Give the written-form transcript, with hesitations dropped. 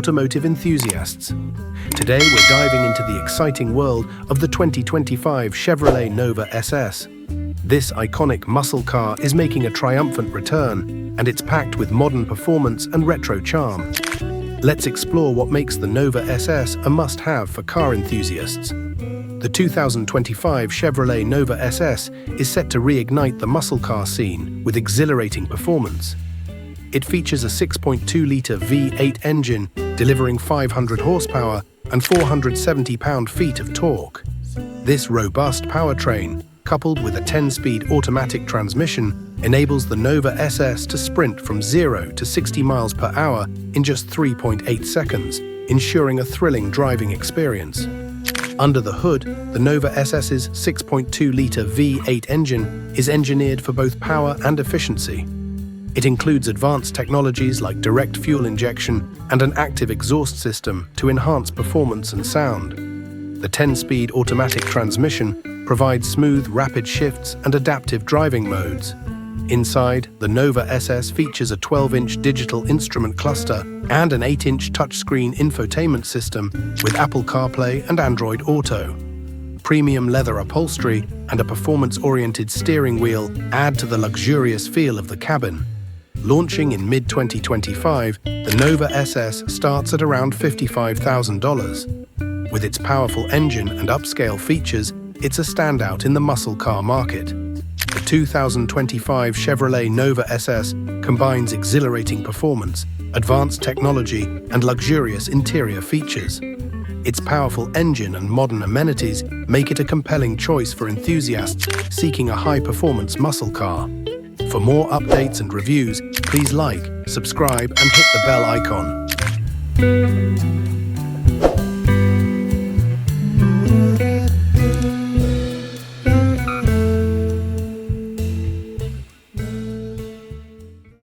automotive enthusiasts. Today we're diving into the exciting world of the 2025 Chevrolet Nova SS. This iconic muscle car is making a triumphant return, and it's packed with modern performance and retro charm. Let's explore what makes the Nova SS a must-have for car enthusiasts. The 2025 Chevrolet Nova SS is set to reignite the muscle car scene with exhilarating performance. It features a 6.2-litre V8 engine, delivering 500 horsepower and 470 pound-feet of torque. This robust powertrain, coupled with a 10-speed automatic transmission, enables the Nova SS to sprint from 0 to 60 miles per hour in just 3.8 seconds, ensuring a thrilling driving experience. Under the hood, the Nova SS's 6.2-litre V8 engine is engineered for both power and efficiency. It includes advanced technologies like direct fuel injection and an active exhaust system to enhance performance and sound. The 10-speed automatic transmission provides smooth, rapid shifts and adaptive driving modes. Inside, the Nova SS features a 12-inch digital instrument cluster and an 8-inch touchscreen infotainment system with Apple CarPlay and Android Auto. Premium leather upholstery and a performance-oriented steering wheel add to the luxurious feel of the cabin. Launching in mid-2025, the Nova SS starts at around $55,000. With its powerful engine and upscale features, it's a standout in the muscle car market. The 2025 Chevrolet Nova SS combines exhilarating performance, advanced technology, and luxurious interior features. Its powerful engine and modern amenities make it a compelling choice for enthusiasts seeking a high-performance muscle car. For more updates and reviews, please like, subscribe, and hit the bell icon.